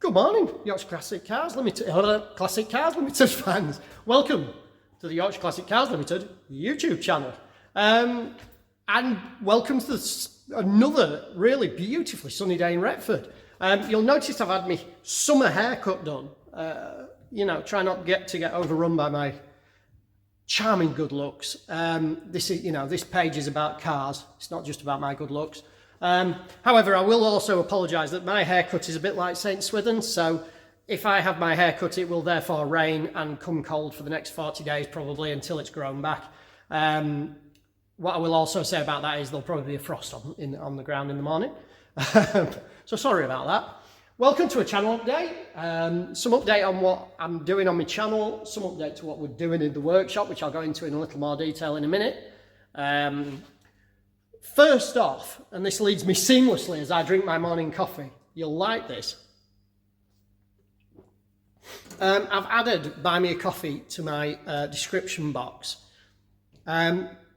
Good morning, Yorkshire Classic Cars Limited, fans. Welcome to the Yorkshire Classic Cars Limited YouTube channel. And welcome to another really beautifully sunny day in Retford. You'll notice I've had my summer haircut done. Try not to get overrun by my charming good looks. This page is about cars. It's not just about my good looks. However, I will also apologise that my haircut is a bit like St Swithin, so if I have my haircut, it will therefore rain and come cold for the next 40 days probably until it's grown back. What I will also say about that is there'll probably be a frost on the ground in the morning. So sorry about that. Welcome to a channel update. Some update on what I'm doing on my channel, some update to what we're doing in the workshop, which I'll go into in a little more detail in a minute. First off, and this leads me seamlessly as I drink my morning coffee, you'll like this. I've added Buy Me a Coffee to my description box.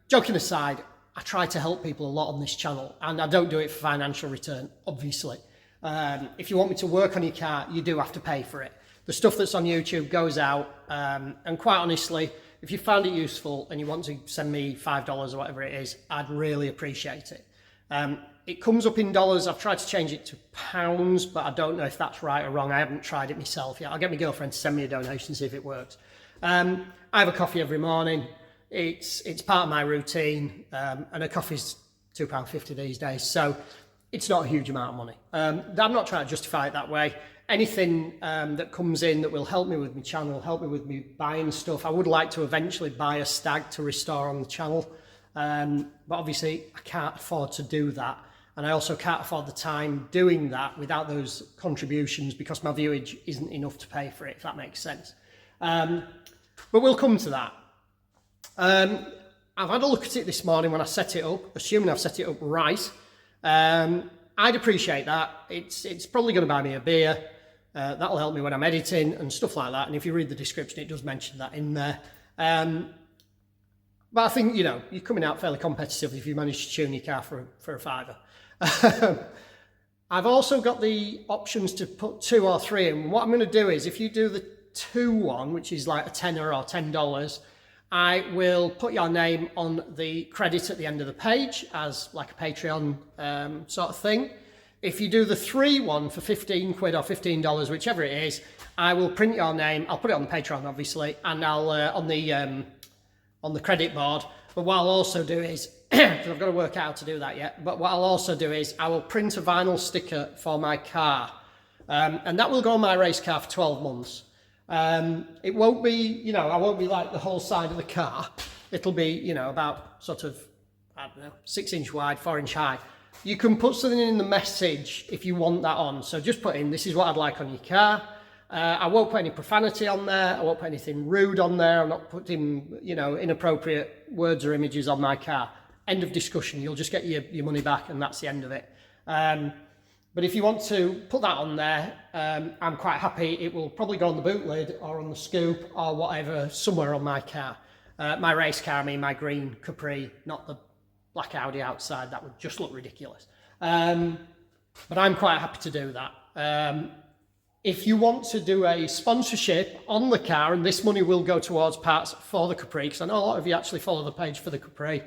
Joking aside, I try to help people a lot on this channel, and I don't do it for financial return, obviously. If you want me to work on your car, you do have to pay for it. The stuff that's on YouTube goes out, and quite honestly, if you found it useful and you want to send me $5 or whatever it is, I'd really appreciate it. It comes up in dollars. I've tried to change it to pounds, but I don't know if that's right or wrong. I haven't tried it myself yet. I'll get my girlfriend to send me a donation, see if it works. I have a coffee every morning. It's part of my routine, and a coffee's £2.50 these days, so it's not a huge amount of money. I'm not trying to justify it that way. Anything that comes in that will help me with my channel, help me with me buying stuff. I would like to eventually buy a Stag to restore on the channel, but obviously I can't afford to do that, and I also can't afford the time doing that without those contributions because my viewage isn't enough to pay for it, if that makes sense. But we'll come to that. I've had a look at it this morning when I set it up, assuming I've set it up right. I'd appreciate that. It's probably going to buy me a beer. That'll help me when I'm editing and stuff like that. And if you read the description, it does mention that in there. But I think, you're coming out fairly competitive if you manage to tune your car for a fiver. I've also got the options to put 2 or 3 in. What I'm going to do is if you do the 2 one, which is like a tenner or $10, I will put your name on the credit at the end of the page as like a Patreon sort of thing. If you do the 3 one for 15 quid or $15, whichever it is, I will print your name. I'll put it on the Patreon, obviously, and I'll on the credit board. But what I'll also do is, because I've got to work out how to do that yet, but what I'll also do is I will print a vinyl sticker for my car, and that will go on my race car for 12 months. It won't be, I won't be like the whole side of the car. It'll be, about sort of, 6-inch wide, 4-inch high. You can put something in the message if you want that on. So just put in, this is what I'd like on your car. I won't put any profanity on there. I won't put anything rude on there. I'm not putting, inappropriate words or images on my car. End of discussion. You'll just get your money back and that's the end of it. But if you want to put that on there, I'm quite happy. It will probably go on the boot lid or on the scoop or whatever, somewhere on my car. My race car, my green Capri, not the black Audi outside. That would just look ridiculous. But I'm quite happy to do that. If you want to do a sponsorship on the car, and this money will go towards parts for the Capri, because I know a lot of you actually follow the page for the Capri.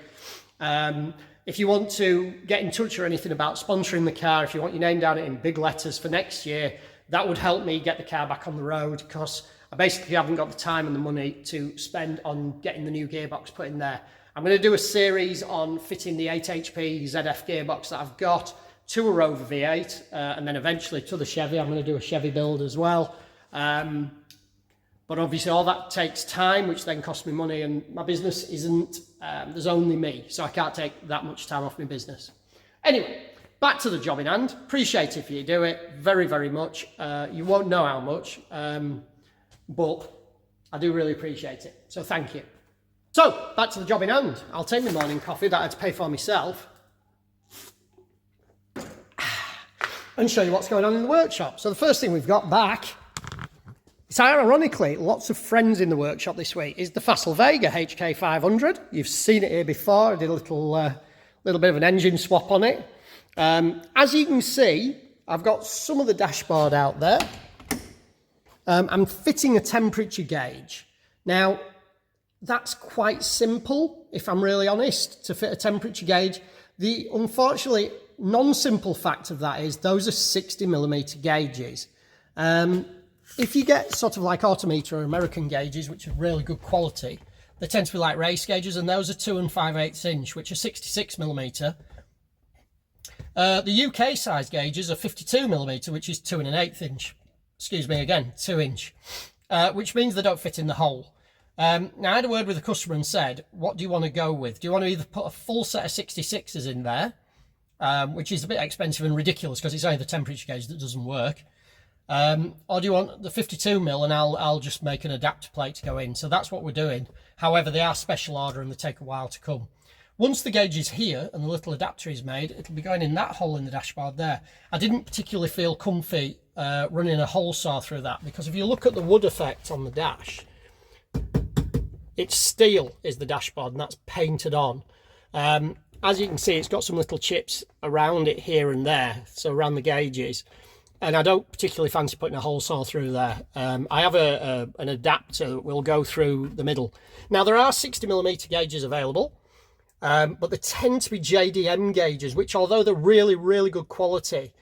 If you want to get in touch or anything about sponsoring the car, if you want your name down in big letters for next year, that would help me get the car back on the road because I basically haven't got the time and the money to spend on getting the new gearbox put in there. I'm going to do a series on fitting the 8 HP ZF gearbox that I've got to a Rover V8 and then eventually to the Chevy. I'm going to do a Chevy build as well. But obviously all that takes time, which then costs me money, and my business isn't, there's only me, so I can't take that much time off my business. Anyway, back to the job in hand. Appreciate if you do it very, very much. You won't know how much, but I do really appreciate it, so thank you. So, back to the job in hand. I'll take my morning coffee that I had to pay for myself and show you what's going on in the workshop. So the first thing we've got back, it's ironically lots of friends in the workshop this week, is the Fasil Vega HK500. You've seen it here before. I did a little bit of an engine swap on it. As you can see, I've got some of the dashboard out there. I'm fitting a temperature gauge. Now, that's quite simple, if I'm really honest, to fit a temperature gauge. The unfortunately non-simple fact of that is those are 60mm gauges. If you get sort of like Autometer or American gauges, which are really good quality, they tend to be like race gauges, and those are 2 5/8 inch, which are 66mm. The UK size gauges are 52mm, which is 2 1/8 inch. Excuse me again, 2 inch, which means they don't fit in the hole. Now, I had a word with the customer and said, what do you want to go with? Do you want to either put a full set of 66s in there, which is a bit expensive and ridiculous because it's only the temperature gauge that doesn't work, or do you want the 52mm and I'll just make an adapter plate to go in? So that's what we're doing. However, they are special order and they take a while to come. Once the gauge is here and the little adapter is made, it'll be going in that hole in the dashboard there. I didn't particularly feel comfy running a hole saw through that, because if you look at the wood effect on the dash, it's steel is the dashboard, and that's painted on. As you can see, it's got some little chips around it here and there, so around the gauges, and I don't particularly fancy putting a hole saw through there. I have an adapter that will go through the middle. Now, there are 60mm gauges available, but they tend to be JDM gauges, which, although they're really, really good quality,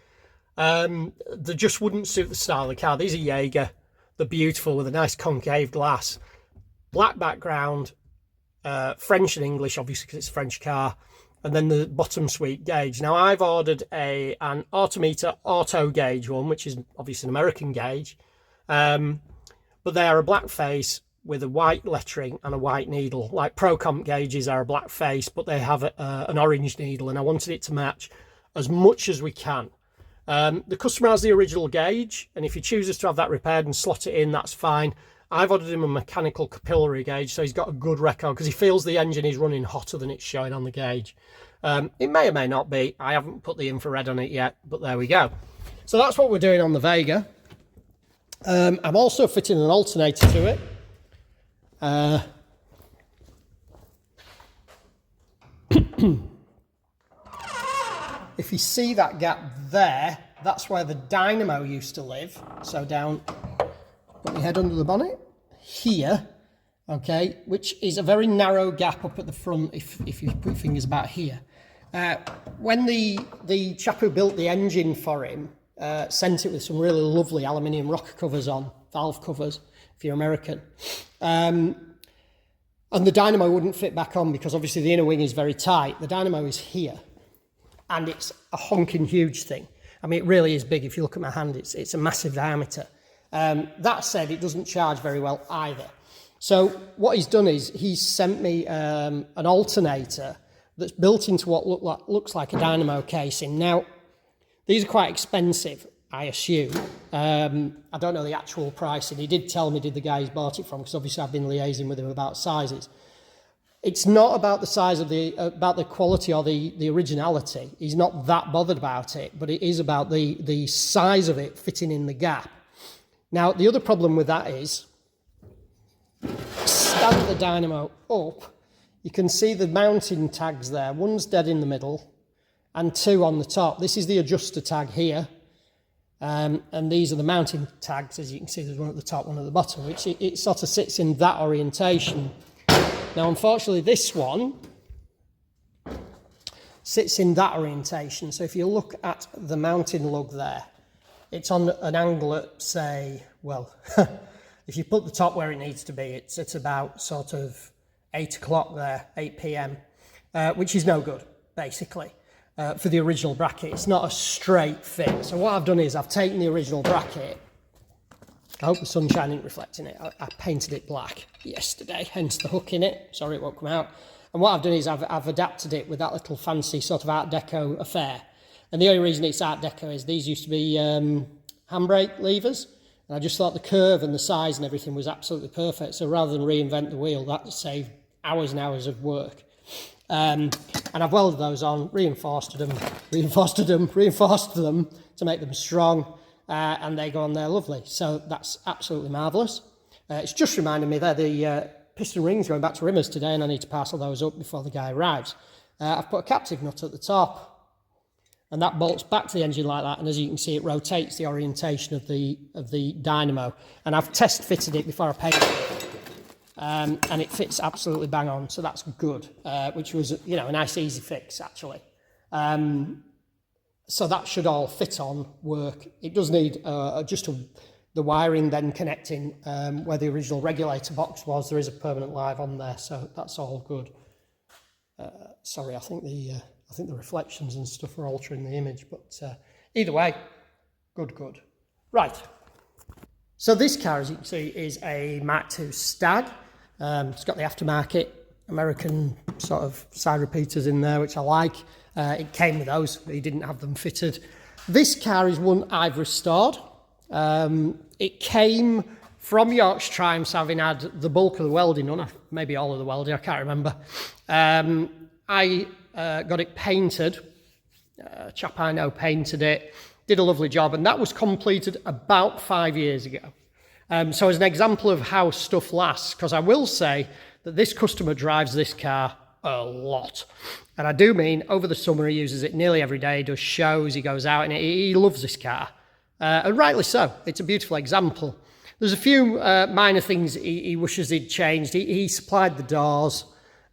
they just wouldn't suit the style of the car. These are Jaeger. They're beautiful with a nice concave glass, black background, French and English, obviously, because it's a French car, and then the bottom suite gauge. Now, I've ordered an Autometer auto gauge one, which is obviously an American gauge, but they are a black face with a white lettering and a white needle. Like ProComp gauges are a black face, but they have an orange needle, and I wanted it to match as much as we can. The customer has the original gauge, and if he chooses to have that repaired and slot it in, that's fine. I've ordered him a mechanical capillary gauge, so he's got a good record, because he feels the engine is running hotter than it's showing on the gauge. It may or may not be. I haven't put the infrared on it yet, but there we go. So that's what we're doing on the Vega. I'm also fitting an alternator to it. If you see that gap there, that's where the Dynamo used to live. So down, put your head under the bonnet, here, okay, which is a very narrow gap up at the front if you put your fingers about here. When the chap who built the engine for him sent it with some really lovely aluminium rocker covers on, valve covers, if you're American. And the Dynamo wouldn't fit back on because obviously the inner wing is very tight. The Dynamo is here, and it's a honking huge thing. I mean, it really is big. If you look at my hand, it's a massive diameter. That said, it doesn't charge very well either. So what he's done is he's sent me an alternator that's built into what looks like a Dynamo casing. Now, these are quite expensive, I assume. I don't know the actual pricing. He did tell me, did the guy he's bought it from, because obviously I've been liaising with him about sizes. It's not about the size of about the quality or the originality. He's not that bothered about it, but it is about the size of it fitting in the gap. Now, the other problem with that is, stand the Dynamo up, you can see the mounting tags there. One's dead in the middle and two on the top. This is the adjuster tag here. And these are the mounting tags. As you can see, there's one at the top, one at the bottom, which it sort of sits in that orientation. Now, unfortunately, this one sits in that orientation. So if you look at the mounting lug there, it's on an angle at, say, well, if you put the top where it needs to be, it's at about sort of 8 o'clock there, 8 p.m., which is no good, basically, for the original bracket. It's not a straight fit. So what I've done is I've taken the original bracket. I hope the sunshine isn't reflecting it. I painted it black yesterday, hence the hook in it. Sorry it won't come out. And what I've done is I've adapted it with that little fancy sort of Art Deco affair. And the only reason it's Art Deco is these used to be handbrake levers. And I just thought the curve and the size and everything was absolutely perfect. So rather than reinvent the wheel, that saved hours and hours of work. And I've welded those on, reinforced them to make them strong. And they go on there lovely. So that's absolutely marvellous. It's just reminded me that the piston rings going back to Rimmers today, and I need to parcel those up before the guy arrives. I've put a captive nut at the top. and that bolts back to the engine like that, and as you can see, it rotates the orientation of the dynamo. And I've test fitted it before I painted it, and it fits absolutely bang on, so that's good, which was, you know, a nice easy fix actually. So that should all fit on, work. It does need the wiring then connecting where the original regulator box was. There is a permanent live on there, so that's all good. Sorry, I think the reflections and stuff are altering the image, but either way, good. Right. So this car, as you can see, is a Mark II Stag. It's got the aftermarket American sort of side repeaters in there, which I like. It came with those, but he didn't have them fitted. This car is one I've restored. It came from Yorkshire Triumphs, having had the bulk of the welding done, maybe all of the welding, I can't remember. I got it painted. A chap I know painted it, did a lovely job, and that was completed about 5 years ago. So as an example of how stuff lasts, because I will say that this customer drives this car a lot. And I do mean over the summer he uses it nearly every day, he does shows, he goes out in it, he loves this car. And rightly so, it's a beautiful example. There's a few minor things he wishes he'd changed. He supplied the doors,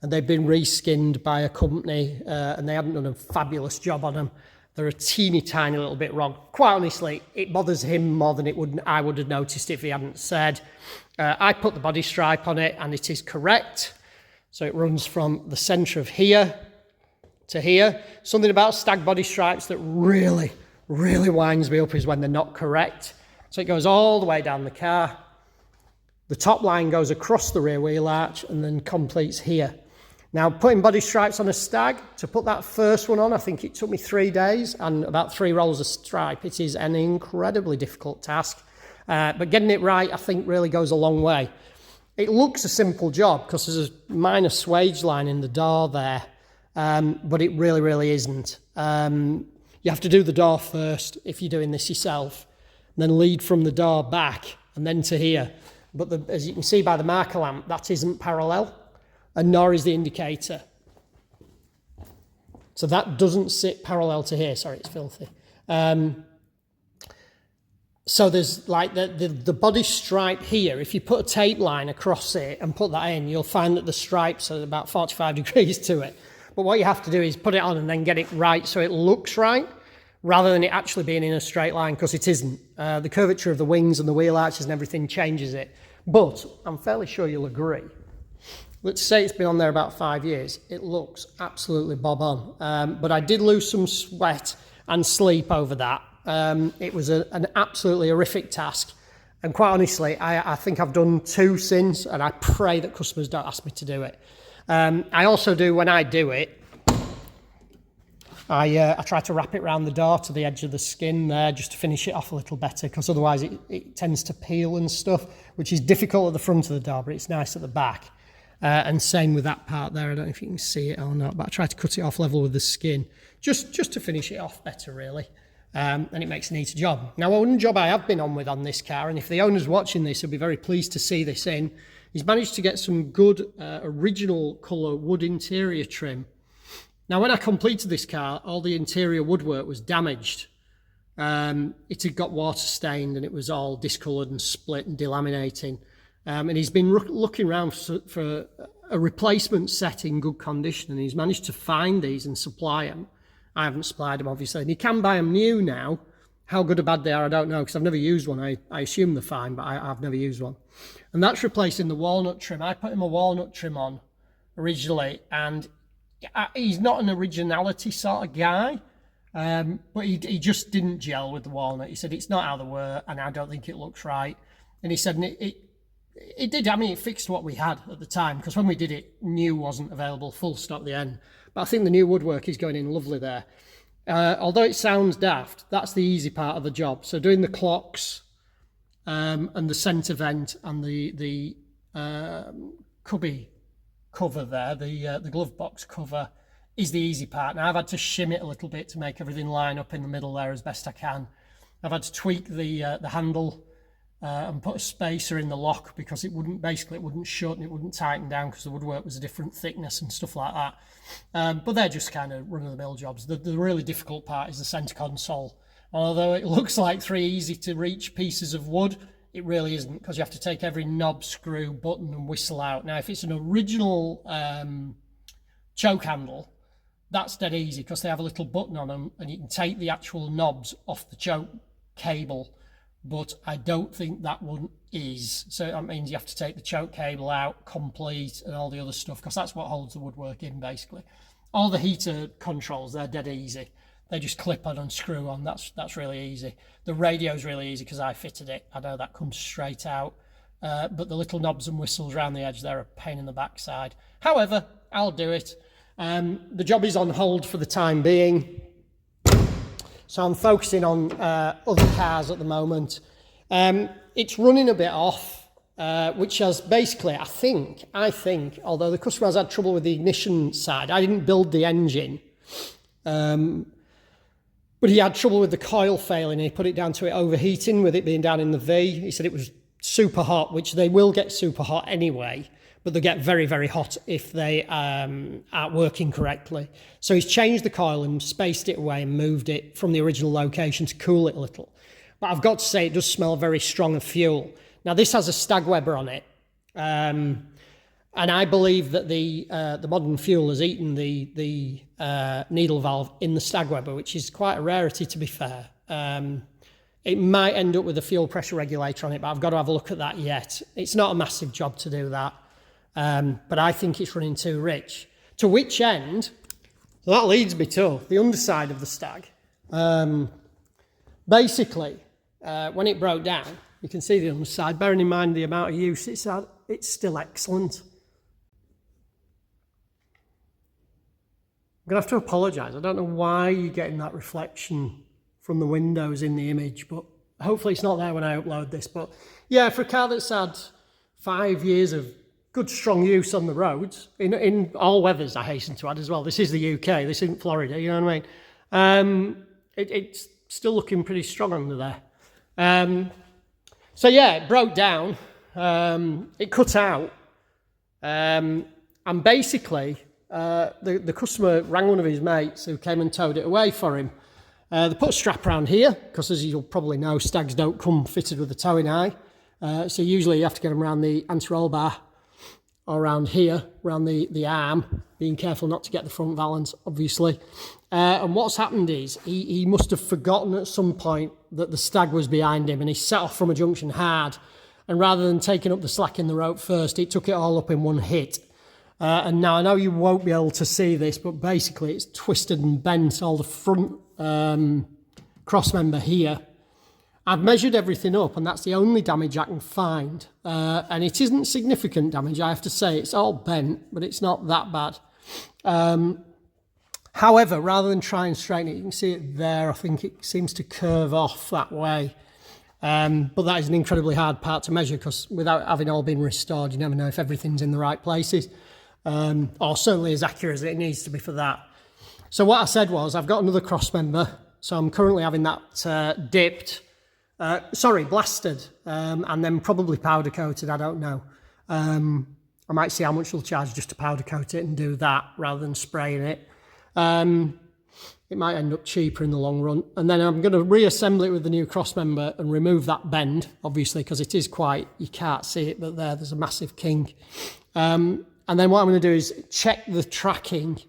and they've been reskinned by a company, and they haven't done a fabulous job on them. They're a teeny tiny little bit wrong. Quite honestly, it bothers him more than I would have noticed if he hadn't said. I put the body stripe on it, and it is correct. So it runs from the centre of here to here. Something about Stag body stripes that really winds me up is when they're not correct. So it goes all the way down the car. The top line goes across the rear wheel arch and then completes here. Now, putting body stripes on a Stag, to put that first one on, I think it took me 3 days and about 3 rolls of stripe. It is an incredibly difficult task. But getting it right, I think, really goes a long way. It looks a simple job because there's a minor swage line in the door there, but it really isn't. You have to do the door first if you're doing this yourself, and then lead from the door back and then to here. But as you can see by the marker lamp, that isn't parallel, and nor is the indicator. So that doesn't sit parallel to here. Sorry, it's filthy. So there's like the body stripe here. If you put a tape line across it and put that in, you'll find that the stripes are about 45 degrees to it. But what you have to do is put it on and then get it right so it looks right, rather than it actually being in a straight line, because it isn't. The curvature of the wings and the wheel arches and everything changes it. But I'm fairly sure you'll agree. Let's say it's been on there about 5 years. It looks absolutely bob on. But I did lose some sweat and sleep over that. It was an absolutely horrific task. And quite honestly, I think I've done 2 since, and I pray that customers don't ask me to do it. I also do, when I do it, I try to wrap it around the door to the edge of the skin there just to finish it off a little better, because otherwise it tends to peel and stuff, which is difficult at the front of the door, but it's nice at the back. And same with that part there. I don't know if you can see it or not, but I try to cut it off level with the skin just to finish it off better, really. And it makes a neater job. Now, one job I have been on with on this car, and if the owner's watching this, he'll be very pleased to see this in, he's managed to get some good original colour wood interior trim. Now, when I completed this car, all the interior woodwork was damaged. It had got water stained and it was all discoloured and split and delaminating. And he's been looking around for a replacement set in good condition, and he's managed to find these and supply them. I haven't supplied them, obviously, and you can buy them new now. How good or bad they are, I don't know, because I've never used one. I assume they're fine, but I've never used one. And that's replacing the walnut trim. I put him a walnut trim on originally, and he's not an originality sort of guy, but he just didn't gel with the walnut. He said, it's not how they were, and I don't think it looks right. And he said, it did, I mean, it fixed what we had at the time, because when we did it, new wasn't available, full stop the end. But I think the new woodwork is going in lovely there. Although it sounds daft, that's the easy part of the job. So doing the clocks and the centre vent and the cubby cover there, the glove box cover, is the easy part. Now, I've had to shim it a little bit to make everything line up in the middle there as best I can. I've had to tweak the handle and put a spacer in the lock because it wouldn't shut and it wouldn't tighten down because the woodwork was a different thickness and stuff like that. But they're just kind of run-of-the-mill jobs. The really difficult part is the centre console. Although it looks like 3 easy to reach pieces of wood, it really isn't, because you have to take every knob, screw, button and whistle out. Now if it's an original choke handle, that's dead easy because they have a little button on them and you can take the actual knobs off the choke cable, but I don't think that one is. So that means you have to take the choke cable out complete and all the other stuff, because that's what holds the woodwork in basically. All the heater controls, they're dead easy. They just clip on and screw on. That's really easy. The radio's really easy because I fitted it. I know that comes straight out. But the little knobs and whistles around the edge, they're a pain in the backside. However, I'll do it. The job is on hold for the time being. So I'm focusing on other cars at the moment. It's running a bit off, which has basically, I think, although the customer has had trouble with the ignition side, I didn't build the engine. But he had trouble with the coil failing, and he put it down to it overheating with it being down in the V. He said it was super hot, which they will get super hot anyway, but they'll get very, very hot if they aren't working correctly. So he's changed the coil and spaced it away and moved it from the original location to cool it a little. But I've got to say, it does smell very strong of fuel. Now this has a Stag Weber on it. And I believe that the modern fuel has eaten the needle valve in the Stag Weber, which is quite a rarity, to be fair. It might end up with a fuel pressure regulator on it, but I've got to have a look at that yet. It's not a massive job to do that, but I think it's running too rich. To which end, so that leads me to the underside of the Stag. Basically, when it broke down, you can see the underside. Bearing in mind the amount of use it's had, it's still excellent. I'm going to have to apologise. I don't know why you're getting that reflection from the windows in the image, but hopefully it's not there when I upload this. But yeah, for a car that's had 5 years of good, strong use on the roads, in all weathers, I hasten to add as well. This is the UK, this isn't Florida, you know what I mean? It's still looking pretty strong under there. So yeah, it broke down, it cut out, and basically, the customer rang one of his mates who came and towed it away for him. They put a strap around here, because as you'll probably know, Stags don't come fitted with a towing eye. So usually you have to get them around the anti-roll bar, or around here, around the arm, being careful not to get the front valance, obviously. And what's happened is, he must have forgotten at some point that the Stag was behind him, and he set off from a junction hard. And rather than taking up the slack in the rope first, it took it all up in one hit. And now I know you won't be able to see this, but basically it's twisted and bent all the front cross member here. I've measured everything up, and that's the only damage I can find. And it isn't significant damage, I have to say. It's all bent, but it's not that bad. However, rather than try and straighten it, you can see it there. I think it seems to curve off that way. But that is an incredibly hard part to measure, because without having all been restored, you never know if everything's in the right places. Or certainly as accurate as it needs to be for that. So what I said was, I've got another cross member, so I'm currently having that blasted, and then probably powder coated, I don't know. I might see how much it'll charge just to powder coat it and do that rather than spraying it. It might end up cheaper in the long run. And then I'm going to reassemble it with the new cross member and remove that bend, obviously, because it is quite, you can't see it, but there's a massive kink. And then what I'm going to do is check the tracking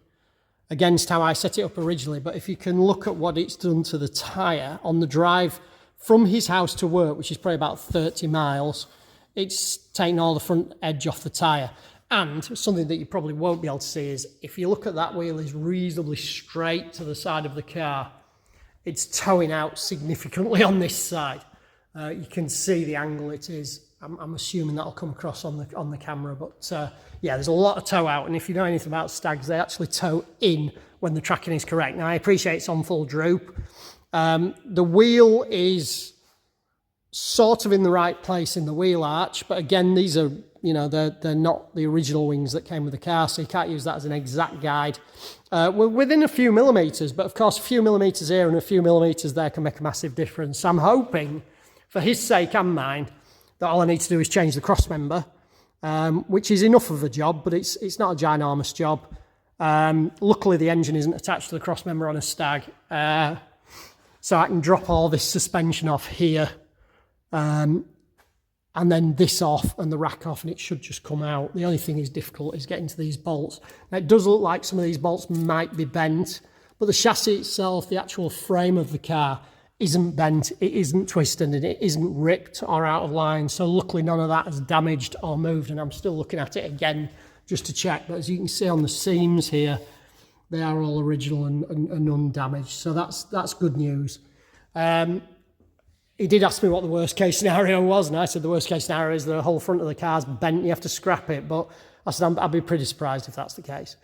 against how I set it up originally. But if you can look at what it's done to the tyre on the drive from his house to work, which is probably about 30 miles, it's taken all the front edge off the tyre. And something that you probably won't be able to see is, if you look at that wheel is reasonably straight to the side of the car, it's towing out significantly on this side. You can see the angle it is. I'm assuming that'll come across on the camera, but yeah, there's a lot of tow out, and if you know anything about Stags, they actually tow in when the tracking is correct. Now, I appreciate it's on full droop. The wheel is sort of in the right place in the wheel arch, but again, these are, you know, they're not the original wings that came with the car, so you can't use that as an exact guide. We're within a few millimetres, but of course, a few millimetres here and a few millimetres there can make a massive difference. So I'm hoping for his sake and mine, that all I need to do is change the cross member, which is enough of a job, but it's not a ginormous job. Luckily, the engine isn't attached to the cross member on a Stag, so I can drop all this suspension off here, and then this off and the rack off, and it should just come out. The only thing is difficult is getting to these bolts. Now, it does look like some of these bolts might be bent, but the chassis itself, the actual frame of the car, isn't bent, it isn't twisted, and it isn't ripped or out of line. So luckily none of that has damaged or moved, and I'm still looking at it again just to check. But as you can see on the seams here, they are all original and undamaged. So that's good news. He did ask me what the worst case scenario was, and I said the worst case scenario is the whole front of the car's bent, you have to scrap it. But I said I'd be pretty surprised if that's the case.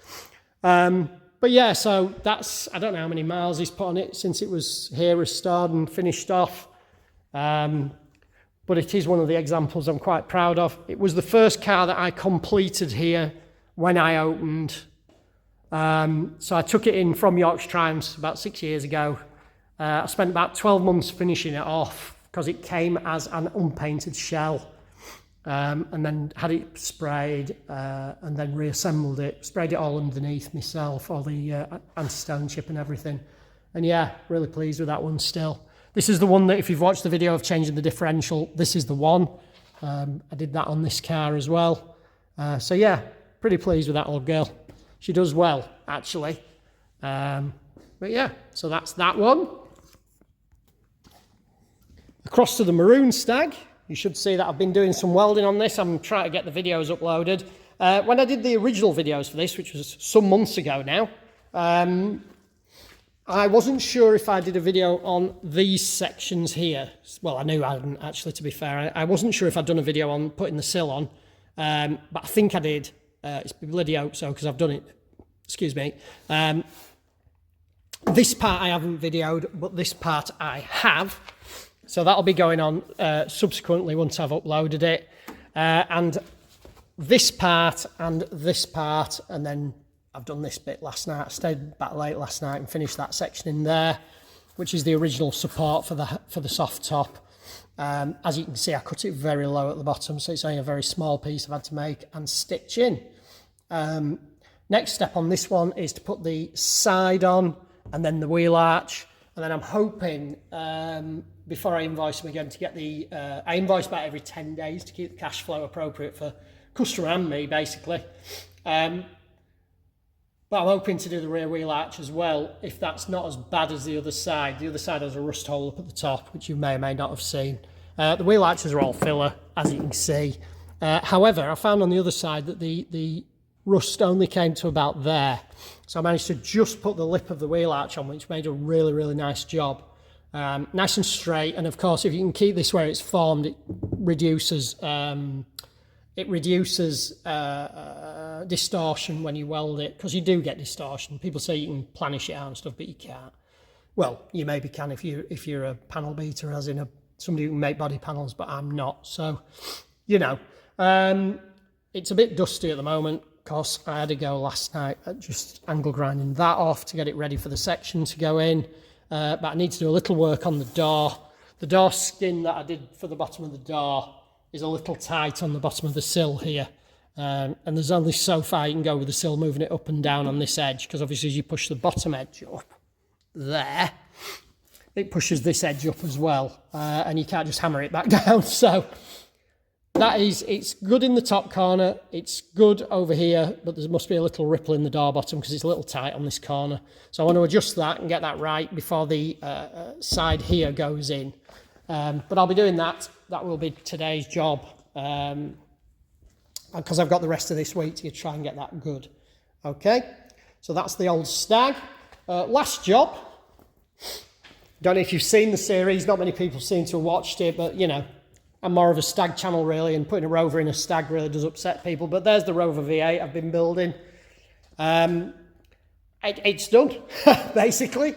But yeah, so that's, I don't know how many miles he's put on it since it was here restored and finished off. But it is one of the examples I'm quite proud of. It was the first car that I completed here when I opened. So I took it in from Yorkshire Triumphs about 6 years ago. I spent about 12 months finishing it off because it came as an unpainted shell. And then had it sprayed and then reassembled it, sprayed it all underneath myself, all the anti-stone chip and everything. And yeah, really pleased with that one still. This is the one that if you've watched the video of changing the differential, this is the one. I did that on this car as well. So yeah, pretty pleased with that old girl. She does well, actually. But yeah, so that's that one. Across to the maroon Stag. You should see that I've been doing some welding on this. I'm trying to get the videos uploaded. When I did the original videos for this, which was some months ago now, I wasn't sure if I did a video on these sections here. Well, I knew I hadn't, actually, to be fair. I wasn't sure if I'd done a video on putting the sill on, but I think I did. It's bloody hope so, because I've done it. Excuse me. This part I haven't videoed, but this part I have. So that'll be going on subsequently once I've uploaded it. And this part, and then I've done this bit last night. I stayed back late last night and finished that section in there, which is the original support for the soft top. As you can see, I cut it very low at the bottom, so it's only a very small piece I've had to make and stitch in. Next step on this one is to put the side on and then the wheel arch. And then I'm hoping, before I invoice them again, to get the... I invoice about every 10 days to keep the cash flow appropriate for customer and me, basically. But I'm hoping to do the rear wheel arch as well, if that's not as bad as the other side. The other side has a rust hole up at the top, which you may or may not have seen. The wheel arches are all filler, as you can see. However, I found on the other side that the rust only came to about there. So I managed to just put the lip of the wheel arch on, which made a really, really nice job. Nice and straight. And of course, if you can keep this where it's formed, it reduces distortion when you weld it, because you do get distortion. People say you can planish it out and stuff, but you can't. Well, you maybe can if you're a panel beater, as in somebody who can make body panels, but I'm not. So, you know, it's a bit dusty at the moment. Of course, I had to go last night at just angle grinding that off to get it ready for the section to go in. But I need to do a little work on the door. The door skin that I did for the bottom of the door is a little tight on the bottom of the sill here. And there's only so far you can go with the sill, moving it up and down on this edge, because obviously as you push the bottom edge up there, it pushes this edge up as well. And you can't just hammer it back down. So it's good in the top corner, it's good over here, but there must be a little ripple in the door bottom because it's a little tight on this corner. So I want to adjust that and get that right before the side here goes in. But I'll be doing that. That will be today's job, because I've got the rest of this week to try and get that good. Okay, so that's the old Stag. Last job. Don't know if you've seen the series, not many people seem to have watched it, but you know, I'm more of a Stag channel really, and putting a Rover in a Stag really does upset people. But there's the Rover V8 I've been building. It's done, basically.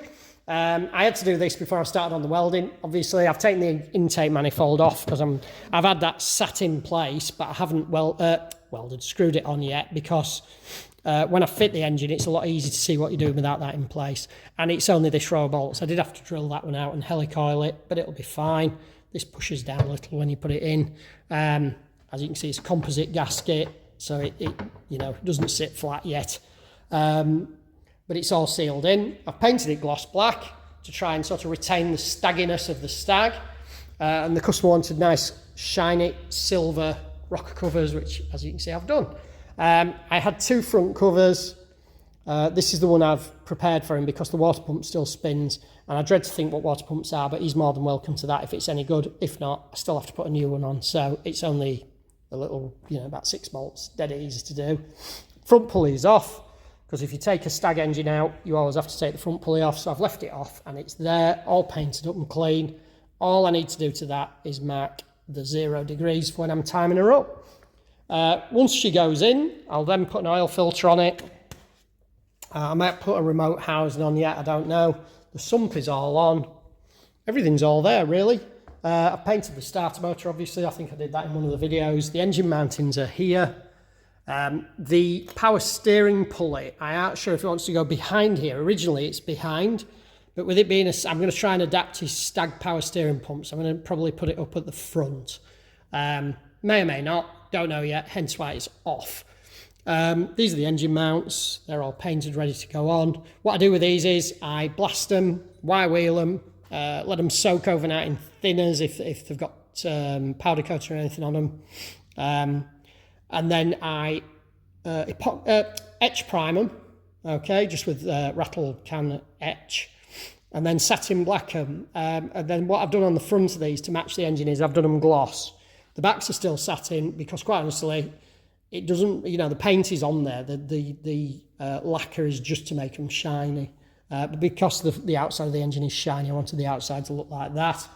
I had to do this before I started on the welding. Obviously, I've taken the intake manifold off because I've had that sat in place, but I haven't screwed it on yet, because when I fit the engine, it's a lot easier to see what you're doing without that in place. And it's only this row of bolts. I did have to drill that one out and helicoil it, but it'll be fine. This pushes down a little when you put it in. As you can see, it's a composite gasket, so it you know, doesn't sit flat yet. But it's all sealed in. I've painted it gloss black to try and sort of retain the stagginess of the Stag. And the customer wanted nice, shiny, silver rocker covers, which, as you can see, I've done. I had 2 front covers. This is the one I've prepared for him because the water pump still spins. And I dread to think what water pumps are, but he's more than welcome to that if it's any good. If not, I still have to put a new one on. So it's only a little, you know, about 6 bolts, dead easy to do. Front pulley is off, because if you take a Stag engine out, you always have to take the front pulley off. So I've left it off and it's there, all painted up and clean. All I need to do to that is mark the 0 degrees for when I'm timing her up. Once she goes in, I'll then put an oil filter on it. I might put a remote housing on yet, I don't know. The sump is all on. Everything's all there, really. I've painted the starter motor, obviously. I think I did that in one of the videos. The engine mountings are here. The power steering pulley, I aren't sure if it wants to go behind here. Originally, it's behind. But with it being I'm going to try and adapt his Stag power steering pump. So I'm going to probably put it up at the front. May or may not. Don't know yet. Hence why it's off. These are the engine mounts. They're all painted, ready to go on. What I do with these is I blast them, wire wheel them, let them soak overnight in thinners if they've got powder coating or anything on them. And then I etch prime them, okay, just with rattle can etch. And then satin black them. And then what I've done on the front of these to match the engine is I've done them gloss. The backs are still satin because, quite honestly, it doesn't, you know, the paint is on there. The lacquer is just to make them shiny. But because the outside of the engine is shiny, I wanted the outside to look like that.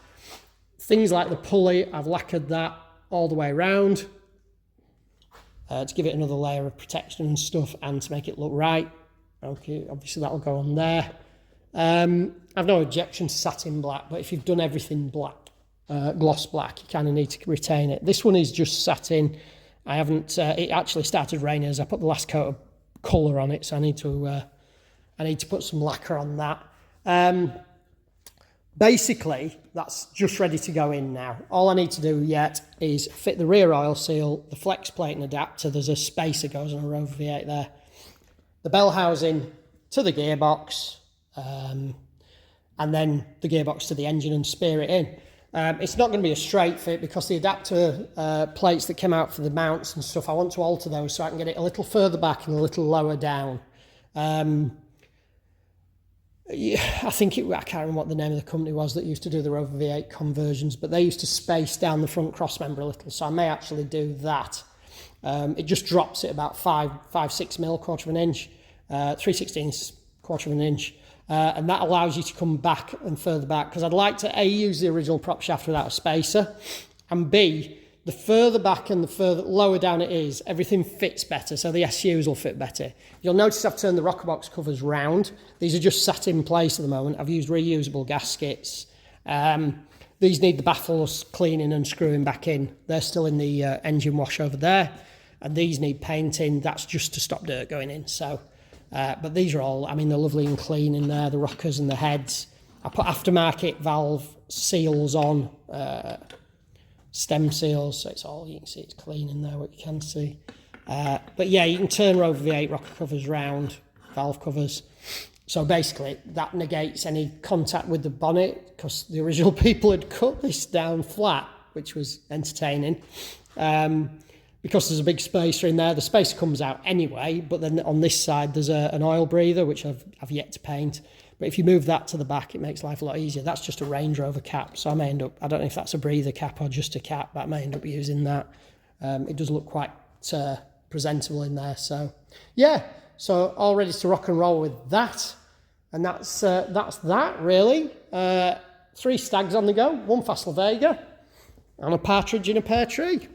Things like the pulley, I've lacquered that all the way around to give it another layer of protection and stuff and to make it look right. Okay, obviously that'll go on there. I've no objection to satin black, but if you've done everything black, gloss black, you kind of need to retain it. This one is just satin. I haven't, it actually started raining as I put the last coat of colour on it, so I need to put some lacquer on that. Basically, that's just ready to go in now. All I need to do yet is fit the rear oil seal, the flex plate and adapter. There's a spacer goes on a Rover V8 there. The bell housing to the gearbox, and then the gearbox to the engine and spear it in. It's not going to be a straight fit because the adapter plates that came out for the mounts and stuff, I want to alter those so I can get it a little further back and a little lower down. Yeah, I can't remember what the name of the company was that used to do the Rover V8 conversions, but they used to space down the front cross member a little, so I may actually do that. It just drops it about 5-6 mil, quarter of an inch, 3/16, quarter of an inch. And that allows you to come back and further back, because I'd like to A, use the original prop shaft without a spacer, and B, the further back and the further lower down it is, everything fits better, so the SUs will fit better. You'll notice I've turned the rocker box covers round. These are just sat in place at the moment. I've used reusable gaskets. These need the baffles cleaning and screwing back in. They're still in the engine wash over there, and these need painting. That's just to stop dirt going in. So, but these are all, I mean, they're lovely and clean in there, the rockers and the heads. I put aftermarket valve seals on, stem seals, so it's all, you can see it's clean in there, what you can see. But yeah, you can turn Rover V8 rocker covers round, valve covers. So basically that negates any contact with the bonnet, because the original people had cut this down flat, which was entertaining. Because there's a big spacer in there, the spacer comes out anyway, but then on this side there's an oil breather, which I've yet to paint. But if you move that to the back, it makes life a lot easier. That's just a Range Rover cap, so I may end up, I don't know if that's a breather cap or just a cap, but I may end up using that. It does look quite presentable in there, so yeah. So all ready to rock and roll with that. And that's that, really. 3 Stags on the go, 1 Fasil Vega, and a partridge in a pear tree.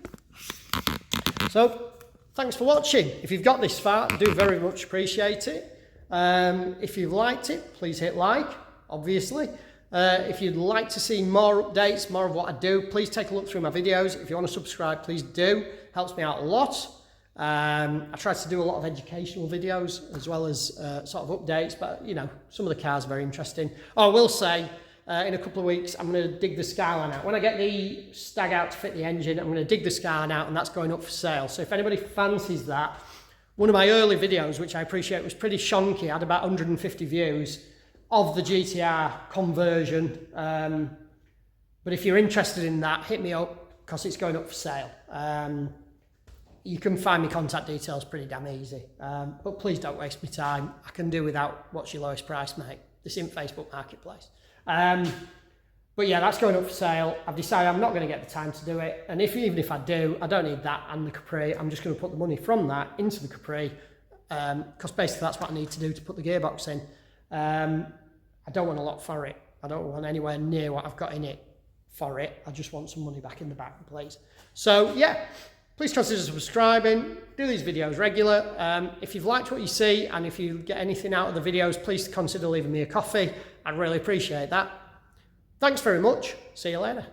So, thanks for watching. If you've got this far, I do very much appreciate it. If you've liked it, please hit like, obviously. If you'd like to see more updates, more of what I do, please take a look through my videos. If you want to subscribe, please do. Helps me out a lot. I try to do a lot of educational videos as well as sort of updates, but you know, some of the cars are very interesting. Oh, I will say, in a couple of weeks, I'm going to dig the Skyline out. When I get the Stag out to fit the engine, I'm going to dig the Skyline out, and that's going up for sale. So if anybody fancies that, one of my early videos, which I appreciate, was pretty shonky, had about 150 views of the GTR conversion. But if you're interested in that, hit me up, because it's going up for sale. You can find me contact details pretty damn easy. But please don't waste my time. I can do without what's your lowest price, mate. This isn't Facebook Marketplace. But yeah, that's going up for sale. I've decided I'm not going to get the time to do it. And even if I do, I don't need that and the Capri. I'm just going to put the money from that into the Capri, because basically that's what I need to do to put the gearbox in. I don't want a lot for it. I don't want anywhere near what I've got in it for it. I just want some money back in the back, please. So yeah, please consider subscribing. Do these videos regular. If you've liked what you see, and if you get anything out of the videos, please consider leaving me a coffee. I'd really appreciate that. Thanks very much. See you later.